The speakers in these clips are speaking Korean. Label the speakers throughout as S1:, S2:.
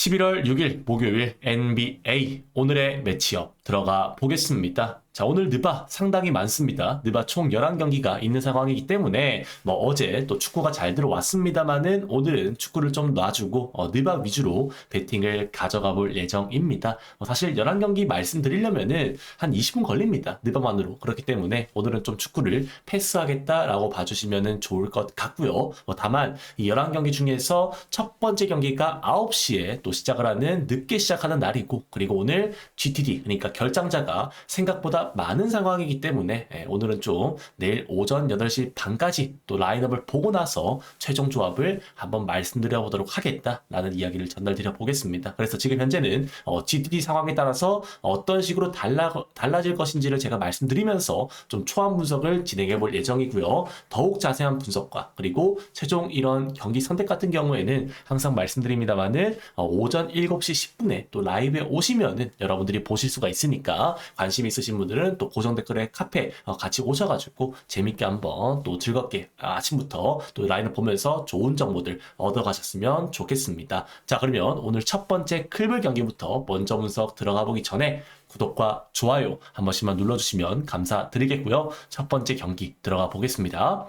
S1: 11월 6일 목요일 NBA 오늘의 매치업 들어가 보겠습니다. 자, 오늘 느바 상당히 많습니다. 느바 총 11경기가 있는 상황이기 때문에 어제 또 축구가 잘 들어왔습니다만은 오늘은 축구를 좀 놔주고 느바 위주로 배팅을 가져가 볼 예정입니다. 사실 11경기 말씀드리려면은 한 20분 걸립니다. 느바만으로. 그렇기 때문에 오늘은 좀 축구를 패스하겠다라고 봐주시면 좋을 것 같고요. 다만 이 11경기 중에서 첫 번째 경기가 9시에 또 시작을 하는 늦게 시작하는 날이고, 그리고 오늘 GTD 그러니까 결장자가 생각보다 많은 상황이기 때문에 오늘은 좀 내일 오전 8시 반까지 또 라인업을 보고 나서 최종 조합을 한번 말씀드려 보도록 하겠다라는 이야기를 전달드려 보겠습니다. 그래서 지금 현재는 GTD 상황에 따라서 어떤 식으로 달라질 것인지를 제가 말씀드리면서 좀 초안 분석을 진행해 볼 예정이고요. 더욱 자세한 분석과 그리고 최종 이런 경기 선택 같은 경우에는 항상 말씀드립니다만은 오전 7시 10분에 또 라이브에 오시면은 여러분들이 보실 수가 있으니까 관심 있으신 분들은 또 고정 댓글에 카페 같이 오셔가지고 재밌게 한번 또 즐겁게 아침부터 또 라인을 보면서 좋은 정보들 얻어가셨으면 좋겠습니다. 자, 그러면 오늘 첫 번째 클블 경기부터 먼저 분석 들어가 보기 전에 구독과 좋아요 한 번씩만 눌러주시면 감사드리겠고요. 첫 번째 경기 들어가 보겠습니다.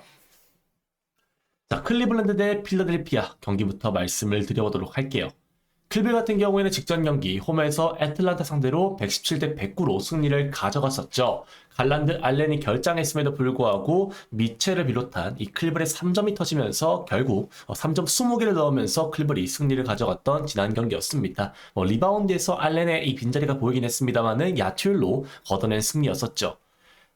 S1: 자, 클리블랜드 대 필라델피아 경기부터 말씀을 드려보도록 할게요. 클빌 같은 경우에는 직전 경기 홈에서 애틀란타 상대로 117대 109로 승리를 가져갔었죠. 갈란드 알렌이 결장했음에도 불구하고 미첼을 비롯한 이 클블의 3점이 터지면서 결국 3점 20개를 넣으면서 클블이 승리를 가져갔던 지난 경기였습니다. 리바운드에서 알렌의 이 빈자리가 보이긴 했습니다만은 야투율로 걷어낸 승리였었죠.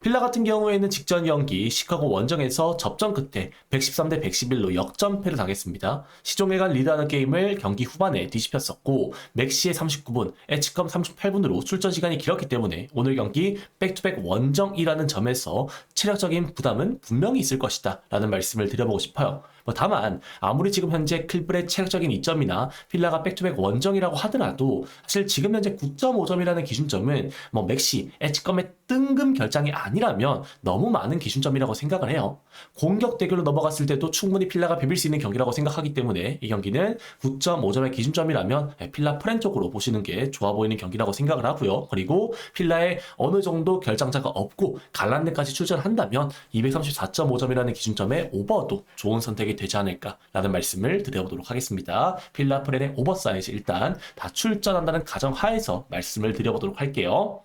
S1: 필라 같은 경우에는 직전 경기 시카고 원정에서 접전 끝에 113대 111로 역전패를 당했습니다. 시종일관 리드하는 게임을 경기 후반에 뒤집혔었고 맥시의 39분, 에치컴 38분으로 출전 시간이 길었기 때문에 오늘 경기 백투백 원정이라는 점에서 체력적인 부담은 분명히 있을 것이다 라는 말씀을 드려보고 싶어요. 다만 아무리 지금 현재 클블의 체력적인 이점이나 필라가 백투백 원정이라고 하더라도 사실 지금 현재 9.5점이라는 기준점은 맥시, 에치컴의 뜬금 결장이 아니라면 너무 많은 기준점이라고 생각을 해요. 공격 대결로 넘어갔을 때도 충분히 필라가 비빌 수 있는 경기라고 생각하기 때문에 이 경기는 9.5점의 기준점이라면 필라 프렌 쪽으로 보시는 게 좋아 보이는 경기라고 생각을 하고요. 그리고 필라에 어느 정도 결장자가 없고 갈란드까지 출전한다면 234.5점이라는 기준점의 오버도 좋은 선택이 되지 않을까라는 말씀을 드려보도록 하겠습니다. 필라 프렌의 오버사이즈 일단 다 출전한다는 가정하에서 말씀을 드려보도록 할게요.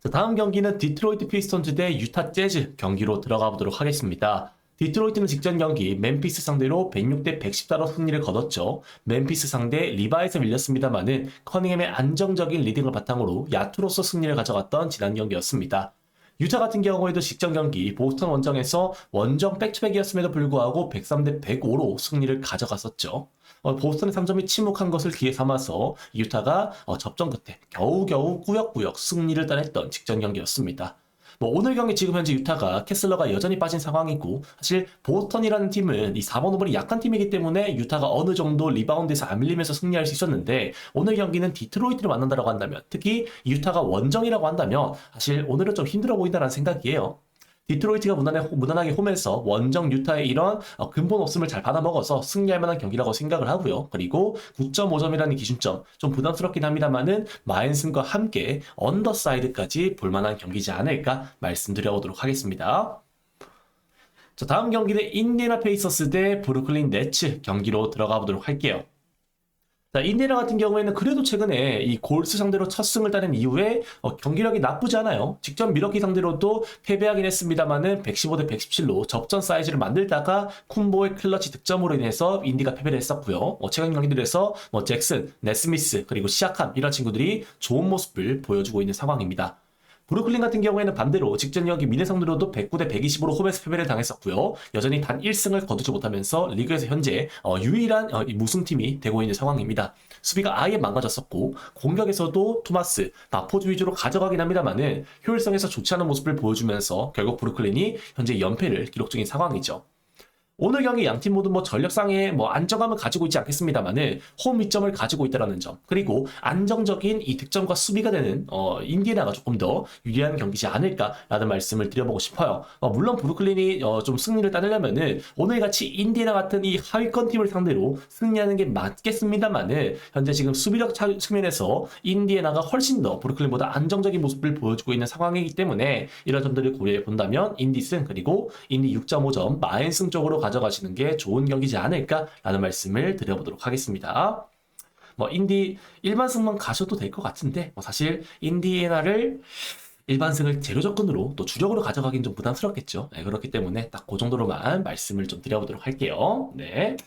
S1: 자, 다음 경기는 디트로이트 피스톤즈 대 유타 재즈 경기로 들어가 보도록 하겠습니다. 디트로이트는 직전 경기 멤피스 상대로 106대 114로 승리를 거뒀죠. 멤피스 상대 리바에서 밀렸습니다만은 커닝햄의 안정적인 리딩을 바탕으로 야투로서 승리를 가져갔던 지난 경기였습니다. 유타 같은 경우에도 직전 경기 보스턴 원정에서 원정 백투백이었음에도 불구하고 103대 105로 승리를 가져갔었죠. 보스턴의 3점이 침묵한 것을 기회 삼아서 유타가 접전 끝에 겨우겨우 꾸역꾸역 승리를 따냈던 직전 경기였습니다. 오늘 경기 지금 현재 유타가 캐슬러가 여전히 빠진 상황이고, 사실 보스턴이라는 팀은 이 4번 5번이 약한 팀이기 때문에 유타가 어느 정도 리바운드에서 안 밀리면서 승리할 수 있었는데, 오늘 경기는 디트로이트를 만난다고 한다면, 특히 유타가 원정이라고 한다면 사실 오늘은 좀 힘들어 보인다는 생각이에요. 디트로이트가 무난하게 홈에서 원정 유타의 이런 근본 없음을 잘 받아먹어서 승리할 만한 경기라고 생각을 하고요. 그리고 9.5점이라는 기준점 좀 부담스럽긴 합니다만은 마앤슨과 함께 언더사이드까지 볼만한 경기지 않을까 말씀드려보도록 하겠습니다. 자, 다음 경기는 인디애나 페이서스 대 브루클린 네츠 경기로 들어가 보도록 할게요. 자, 인디애나 같은 경우에는 그래도 최근에 이 골스 상대로 첫 승을 따낸 이후에 경기력이 나쁘지 않아요. 직전 밀워키 상대로도 패배하긴 했습니다만은 115대 117로 접전 사이즈를 만들다가 쿤보의 클러치 득점으로 인해서 인디가 패배를 했었고요. 최근 경기들에서 잭슨, 네스미스 그리고 시아캄 이런 친구들이 좋은 모습을 보여주고 있는 상황입니다. 브루클린 같은 경우에는 반대로 직전 경기 미네 상대로도 109대 120으로 홈에서 패배를 당했었고요. 여전히 단 1승을 거두지 못하면서 리그에서 현재 유일한 무승팀이 되고 있는 상황입니다. 수비가 아예 망가졌었고 공격에서도 토마스, 마포즈 위주로 가져가긴 합니다만은 효율성에서 좋지 않은 모습을 보여주면서 결국 브루클린이 현재 연패를 기록 중인 상황이죠. 오늘 경기 양팀 모두 뭐 전력상의 뭐 안정감을 가지고 있지 않겠습니다만은 홈 위점을 가지고 있다는 점, 그리고 안정적인 이 득점과 수비가 되는 인디애나가 조금 더 유리한 경기지 않을까라는 말씀을 드려보고 싶어요. 물론 브루클린이 좀 승리를 따내려면은 오늘 같이 인디애나 같은 이 하위권 팀을 상대로 승리하는 게 맞겠습니다만은 현재 지금 수비력 측면에서 인디애나가 훨씬 더 브루클린보다 안정적인 모습을 보여주고 있는 상황이기 때문에 이런 점들을 고려해 본다면 인디승, 그리고 인디 6.5점 마인승 쪽으로 가져가시는 게 좋은 경기지 않을까라는 말씀을 드려보도록 하겠습니다. 뭐 인디 일반승만 가셔도 될 것 같은데 사실 인디애나를 일반승을 제로 조건으로 또 주력으로 가져가긴 좀 부담스럽겠죠. 네, 그렇기 때문에 딱 그 정도로만 말씀을 좀 드려보도록 할게요. 네.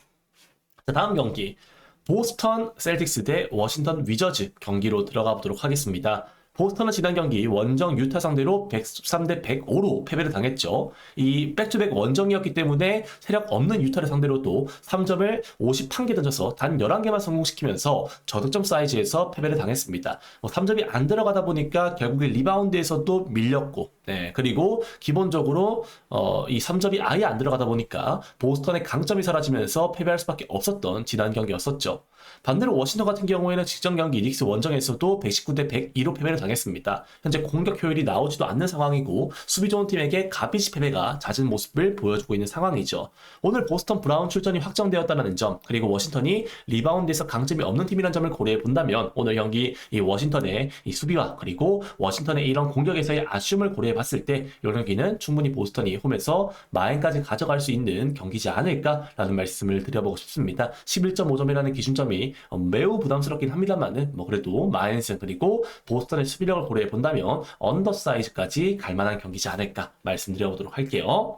S1: 자, 다음 경기 보스턴 셀틱스 대 워싱턴 위저즈 경기로 들어가 보도록 하겠습니다. 보스턴은 지난 경기 원정 유타 상대로 113대 105로 패배를 당했죠. 이 백투백 원정이었기 때문에 세력 없는 유타를 상대로 또 3점을 51개 던져서 단 11개만 성공시키면서 저득점 사이즈에서 패배를 당했습니다. 3점이 안 들어가다 보니까 결국에 리바운드에서도 밀렸고, 네, 그리고 기본적으로 이 3점이 아예 안 들어가다 보니까 보스턴의 강점이 사라지면서 패배할 수밖에 없었던 지난 경기였었죠. 반대로 워싱턴 같은 경우에는 직전 경기 닉스 원정에서도 119대 102로 패배를 당했습니다. 현재 공격 효율이 나오지도 않는 상황이고 수비 좋은 팀에게 가비지 패배가 잦은 모습을 보여주고 있는 상황이죠. 오늘 보스턴 브라운 출전이 확정되었다는 점, 그리고 워싱턴이 리바운드에서 강점이 없는 팀이라는 점을 고려해 본다면 오늘 경기 이 워싱턴의 이 수비와 그리고 워싱턴의 이런 공격에서의 아쉬움을 고려해 봤을 때 이 경기는 충분히 보스턴이 홈에서 마인까지 가져갈 수 있는 경기지 않을까라는 말씀을 드려보고 싶습니다. 11.5점이라는 기준점이 매우 부담스럽긴 합니다만은 그래도 마인스 그리고 보스턴의 수비력을 고려해 본다면 언더 사이즈까지 갈 만한 경기지 않을까 말씀드려보도록 할게요.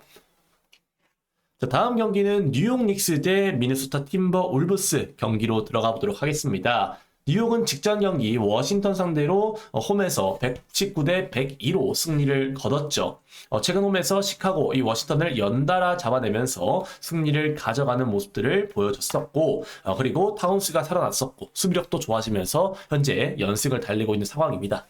S1: 자, 다음 경기는 뉴욕 닉스 대 미네소타 팀버 울브스 경기로 들어가 보도록 하겠습니다. 뉴욕은 직전 경기 워싱턴 상대로 홈에서 119대 102로 승리를 거뒀죠. 최근 홈에서 시카고 이 워싱턴을 연달아 잡아내면서 승리를 가져가는 모습들을 보여줬었고, 그리고 타운스가 살아났었고 수비력도 좋아지면서 현재 연승을 달리고 있는 상황입니다.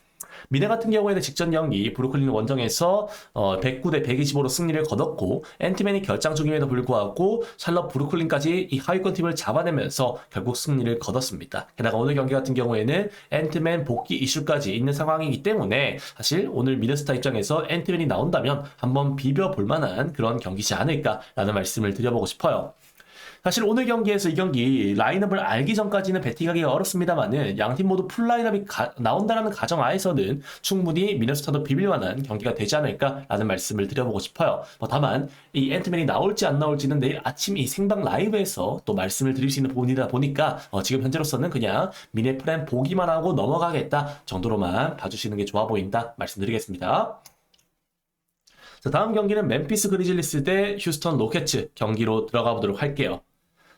S1: 미네 같은 경우에는 직전 경기 브루클린 원정에서 109대 125로 승리를 거뒀고 앤트맨이 결장 중임에도 불구하고 샬럿 브루클린까지 이 하위권 팀을 잡아내면서 결국 승리를 거뒀습니다. 게다가 오늘 경기 같은 경우에는 앤트맨 복귀 이슈까지 있는 상황이기 때문에 사실 오늘 미네소타 입장에서 앤트맨이 나온다면 한번 비벼볼 만한 그런 경기지 않을까라는 말씀을 드려보고 싶어요. 사실 오늘 경기에서 이 경기 라인업을 알기 전까지는 베팅하기가 어렵습니다만은 양팀 모두 풀 라인업이 나온다는 가정하에서는 충분히 미네소타도 비빌만한 경기가 되지 않을까라는 말씀을 드려보고 싶어요. 다만 이 앤트맨이 나올지 안 나올지는 내일 아침 이 생방 라이브에서 또 말씀을 드릴 수 있는 부분이다 보니까 지금 현재로서는 그냥 미네 프렌 보기만 하고 넘어가겠다 정도로만 봐주시는 게 좋아 보인다 말씀드리겠습니다. 자, 다음 경기는 멤피스 그리즐리스 대 휴스턴 로켓츠 경기로 들어가 보도록 할게요.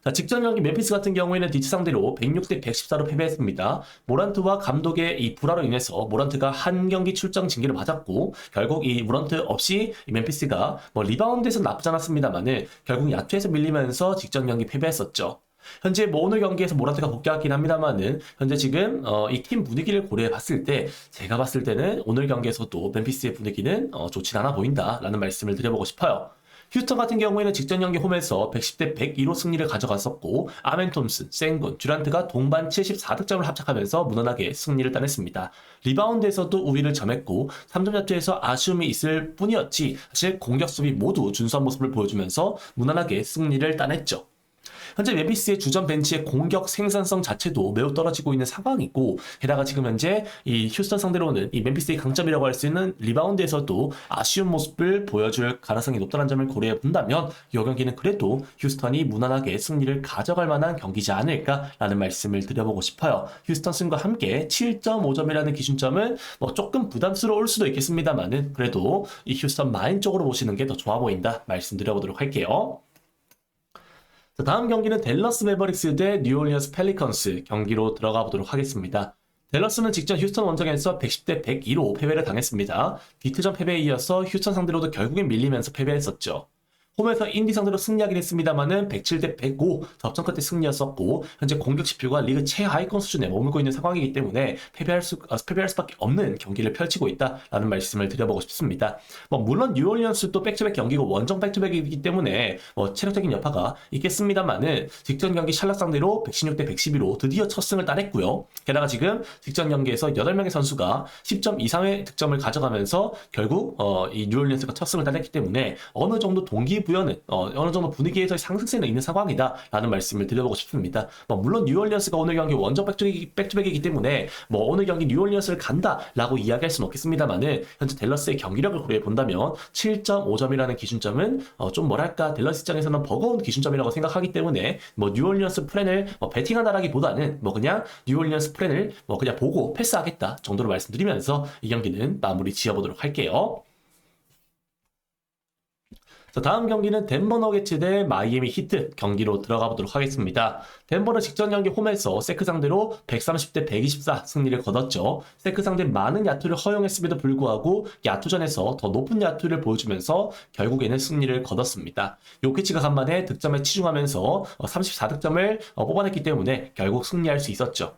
S1: 자, 직전 경기 멤피스 같은 경우에는 디치 상대로 106대 114로 패배했습니다. 모란트와 감독의 이 불화로 인해서 모란트가 한 경기 출장 징계를 받았고 결국 이 모란트 없이 이 멤피스가 리바운드에서 나쁘지 않았습니다만은 결국 야투에서 밀리면서 직전 경기 패배했었죠. 현재 오늘 경기에서 모란트가 복귀하긴 합니다만은 현재 지금 이 팀 분위기를 고려해 봤을 때 제가 봤을 때는 오늘 경기에서도 멤피스의 분위기는 좋진 않아 보인다라는 말씀을 드려보고 싶어요. 휴스턴 같은 경우에는 직전 경기 홈에서 110대 102로 승리를 가져갔었고 아멘 톰슨, 생군, 듀란트가 동반 74득점을 합작하면서 무난하게 승리를 따냈습니다. 리바운드에서도 우위를 점했고 3점 야투에서 아쉬움이 있을 뿐이었지 사실 공격 수비 모두 준수한 모습을 보여주면서 무난하게 승리를 따냈죠. 현재 멤피스의 주전 벤치의 공격 생산성 자체도 매우 떨어지고 있는 상황이고 게다가 지금 현재 이 휴스턴 상대로는 이 멤피스의 강점이라고 할 수 있는 리바운드에서도 아쉬운 모습을 보여줄 가능성이 높다는 점을 고려해 본다면 이 경기는 그래도 휴스턴이 무난하게 승리를 가져갈 만한 경기지 않을까라는 말씀을 드려보고 싶어요. 휴스턴 승과 함께 7.5점이라는 기준점은 조금 부담스러울 수도 있겠습니다만은 그래도 이 휴스턴 마인 쪽으로 보시는 게 더 좋아 보인다 말씀드려보도록 할게요. 다음 경기는 댈러스 매버릭스 대 뉴올리언스 펠리컨스 경기로 들어가 보도록 하겠습니다. 댈러스는 직전 휴스턴 원정에서 110대 102로 패배를 당했습니다. 비트전 패배에 이어서 휴스턴 상대로도 결국엔 밀리면서 패배했었죠. 홈에서 인디 상대로 승리하긴 했습니다만은 107대 105 접전 끝에 승리였었고 현재 공격 지표가 리그 최하위권 수준에 머물고 있는 상황이기 때문에 패배할 수밖에 없는 경기를 펼치고 있다라는 말씀을 드려보고 싶습니다. 물론 뉴올리언스도 백투백 경기고 원정 백투백이기 때문에 체력적인 여파가 있겠습니다만은 직전 경기 샬럿 상대로 116대 112로 드디어 첫 승을 따냈고요. 게다가 지금 직전 경기에서 8명의 선수가 10점 이상의 득점을 가져가면서 결국 이 뉴올리언스가 첫 승을 따냈기 때문에 어느 정도 동기부여는 어느 정도 분위기에서 상승세는 있는 상황이다라는 말씀을 드려보고 싶습니다. 물론 뉴올리언스가 오늘 경기 원정 백투백이기 때문에 오늘 경기 뉴올리언스를 간다라고 이야기할 수는 없겠습니다만은 현재 댈러스의 경기력을 고려해 본다면 7.5점이라는 기준점은 좀 뭐랄까 댈러스 입장에서는 버거운 기준점이라고 생각하기 때문에 뉴올리언스 플랜을 베팅한다라기보다는 그냥 뉴올리언스 플랜을 그냥 보고 패스하겠다 정도로 말씀드리면서 이 경기는 마무리 지어보도록 할게요. 자, 다음 경기는 덴버 너게츠 대 마이애미 히트 경기로 들어가 보도록 하겠습니다. 덴버는 직전 경기 홈에서 세크 상대로 130대 124 승리를 거뒀죠. 세크 상대 많은 야투를 허용했음에도 불구하고 야투전에서 더 높은 야투를 보여주면서 결국에는 승리를 거뒀습니다. 요키치가 간만에 득점에 치중하면서 34득점을 뽑아냈기 때문에 결국 승리할 수 있었죠.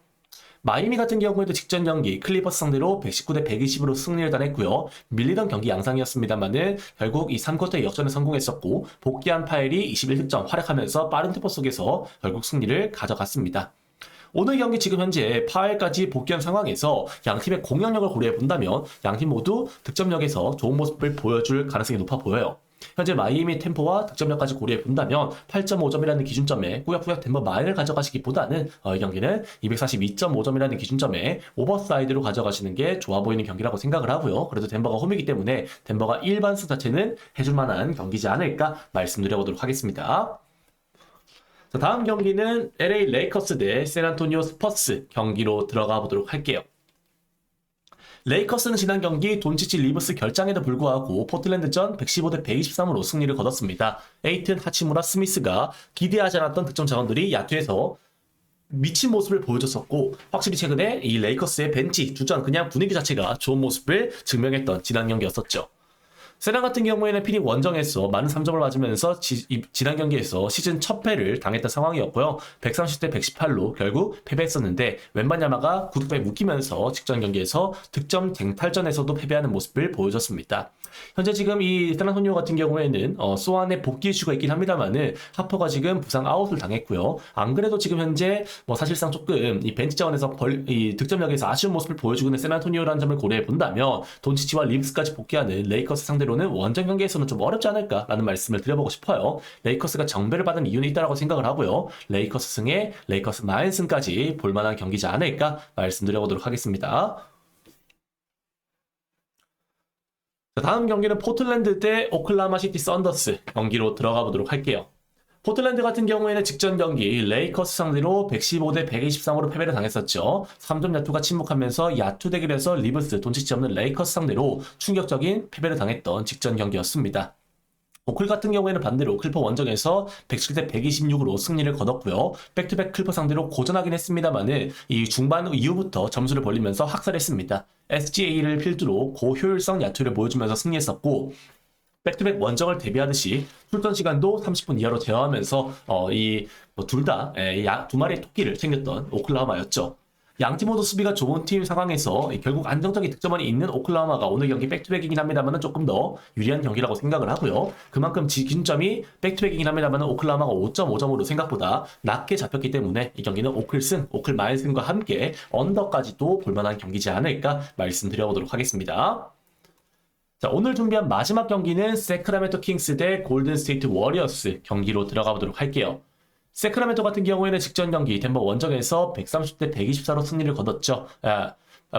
S1: 마이애미 같은 경우에도 직전 경기 클리퍼스 상대로 119대 120으로 승리를 따냈고요. 밀리던 경기 양상이었습니다만은 결국 이 3쿼터 역전에 성공했었고 복귀한 파일이 21득점 활약하면서 빠른 템포 속에서 결국 승리를 가져갔습니다. 오늘 경기 지금 현재 파일까지 복귀한 상황에서 양팀의 공격력을 고려해 본다면 양팀 모두 득점력에서 좋은 모습을 보여줄 가능성이 높아 보여요. 현재 마이애미 템포와 득점력까지 고려해 본다면 8.5점이라는 기준점에 꾸역꾸역 덴버 마인을 가져가시기보다는 이 경기는 242.5점이라는 기준점에 오버사이드로 가져가시는 게 좋아 보이는 경기라고 생각을 하고요. 그래도 덴버가 홈이기 때문에 덴버가 일반승 자체는 해줄 만한 경기지 않을까 말씀드려보도록 하겠습니다. 자, 다음 경기는 LA 레이커스 대 샌안토니오 스퍼스 경기로 들어가 보도록 할게요. 레이커스는 지난 경기 돈치치 리브스 결장에도 불구하고 포틀랜드전 115대 123으로 승리를 거뒀습니다. 에이튼, 하치무라, 스미스가 기대하지 않았던 득점 자원들이 야투에서 미친 모습을 보여줬었고 확실히 최근에 이 레이커스의 벤치, 주전 그냥 분위기 자체가 좋은 모습을 증명했던 지난 경기였었죠. 세나 같은 경우에는 피닉 원정에서 많은 3점을 맞으면서 지난 경기에서 시즌 첫 패를 당했던 상황이었고요. 130대 118로 결국 패배했었는데 웬바냐마가 구득배에 묶이면서 직전 경기에서 득점 쟁탈전에서도 패배하는 모습을 보여줬습니다. 현재 지금 이 샌안토니오 같은 경우에는 소안의 복귀 이슈가 있긴 합니다만은 하퍼가 지금 부상 아웃을 당했고요. 안 그래도 지금 현재 사실상 조금 이 벤치 자원에서 이 득점력에서 아쉬운 모습을 보여주고 있는 샌안토니오라는 점을 고려해 본다면 돈치치와 리브스까지 복귀하는 레이커스 상대로는 원정 경기에서는 좀 어렵지 않을까라는 말씀을 드려보고 싶어요. 레이커스가 정배를 받은 이유는 있다라고 생각을 하고요. 레이커스 승에 레이커스 마인승까지 볼만한 경기지 않을까 말씀드려보도록 하겠습니다. 자, 다음 경기는 포틀랜드 대 오클라호마 시티 썬더스 경기로 들어가 보도록 할게요. 포틀랜드 같은 경우에는 직전 경기 레이커스 상대로 115대 123으로 패배를 당했었죠. 3점 야투가 침묵하면서 야투 대결에서 리브스, 돈치치 없는 레이커스 상대로 충격적인 패배를 당했던 직전 경기였습니다. 오클 같은 경우에는 반대로 클퍼 원정에서 107대 126으로 승리를 거뒀고요. 백투백 클퍼 상대로 고전하긴 했습니다만은 이 중반 이후부터 점수를 벌리면서 학살했습니다. SGA를 필두로 고효율성 야투를 보여주면서 승리했었고 백투백 원정을 대비하듯이 출전 시간도 30분 이하로 제어하면서 둘 다 두 마리의 토끼를 챙겼던 오클라호마였죠. 양팀 모두 수비가 좋은 팀 상황에서 결국 안정적인 득점원이 있는 오클라호마가 오늘 경기 백투백이긴 합니다만 조금 더 유리한 경기라고 생각을 하고요. 그만큼 기준점이 백투백이긴 합니다만 오클라호마가 5.5점으로 생각보다 낮게 잡혔기 때문에 이 경기는 오클승, 오클마인승과 함께 언더까지도 볼만한 경기지 않을까 말씀드려보도록 하겠습니다. 자, 오늘 준비한 마지막 경기는 세크라멘토 킹스 대 골든 스테이트 워리어스 경기로 들어가 보도록 할게요. 세크라멘토 같은 경우에는 직전 경기 덴버 원정에서 130대 124로 승리를 거뒀죠.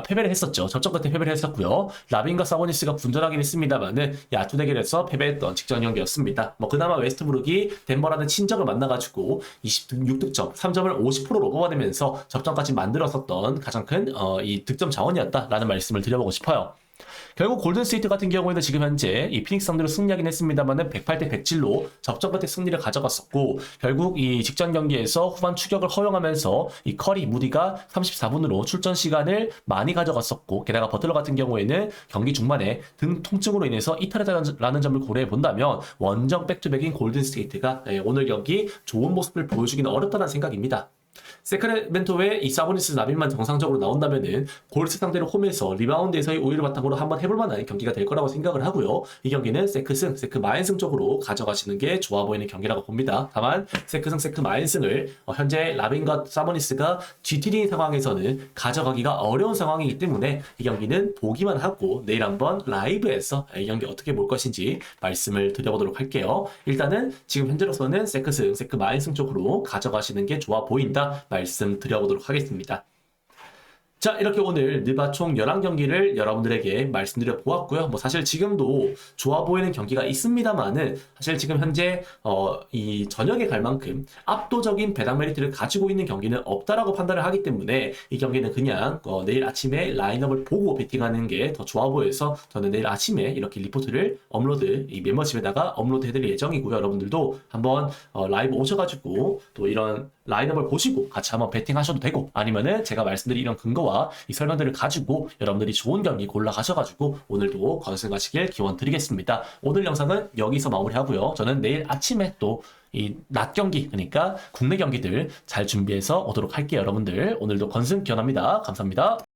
S1: 패배를 했었죠. 접전 끝에 패배를 했었고요. 라빈과 사보니스가 분전하긴 했습니다만은 야투 대결에서 패배했던 직전 경기였습니다. 그나마 웨스트브룩이 덴버라는 친적을 만나가지고 26득점, 3점을 50%로 뽑아내면서 접전까지 만들었었던 가장 큰 이 득점 자원이었다라는 말씀을 드려보고 싶어요. 결국 골든스테이트 같은 경우에는 지금 현재 이 피닉스 상대로 승리하긴 했습니다만은 108대 107로 접전 끝에 승리를 가져갔었고, 결국 이 직전 경기에서 후반 추격을 허용하면서 이 커리, 무디가 34분으로 출전 시간을 많이 가져갔었고, 게다가 버틀러 같은 경우에는 경기 중반에 등 통증으로 인해서 이탈했다는 점을 고려해 본다면 원정 백투백인 골든스테이트가 오늘 경기 좋은 모습을 보여주기는 어렵다는 생각입니다. 세크레멘토의 이 사보니스 나빌만 정상적으로 나온다면은 골스 상대로 홈에서 리바운드에서의 우위를 바탕으로 한번 해볼 만한 경기가 될 거라고 생각을 하고요. 이 경기는 세크승, 세크 마인승 쪽으로 가져가시는 게 좋아 보이는 경기라고 봅니다. 다만 세크승, 세크 마인승을 현재 라빈과 사보니스가 GTD 상황에서는 가져가기가 어려운 상황이기 때문에 이 경기는 보기만 하고 내일 한번 라이브에서 이 경기 어떻게 볼 것인지 말씀을 드려보도록 할게요. 일단은 지금 현재로서는 세크승, 세크 마인승 쪽으로 가져가시는 게 좋아 보인다 말씀드려보도록 하겠습니다. 자, 이렇게 오늘 느바 총 11경기를 여러분들에게 말씀드려 보았고요. 뭐 사실 지금도 좋아 보이는 경기가 있습니다만은 사실 지금 현재 이 저녁에 갈 만큼 압도적인 배당 메리트를 가지고 있는 경기는 없다라고 판단을 하기 때문에 이 경기는 그냥 내일 아침에 라인업을 보고 베팅하는 게 더 좋아 보여서 저는 내일 아침에 이렇게 리포트를 업로드, 이 멤버십에다가 업로드 해드릴 예정이고요. 여러분들도 한번 라이브 오셔가지고 또 이런 라인업을 보시고 같이 한번 베팅하셔도 되고, 아니면은 제가 말씀드린 이런 근거와 이 설명들을 가지고 여러분들이 좋은 경기 골라 가셔가지고 오늘도 건승하시길 기원 드리겠습니다. 오늘 영상은 여기서 마무리하고요. 저는 내일 아침에 또 이 낮 경기, 그러니까 국내 경기들 잘 준비해서 오도록 할게요. 여러분들 오늘도 건승 기원합니다. 감사합니다.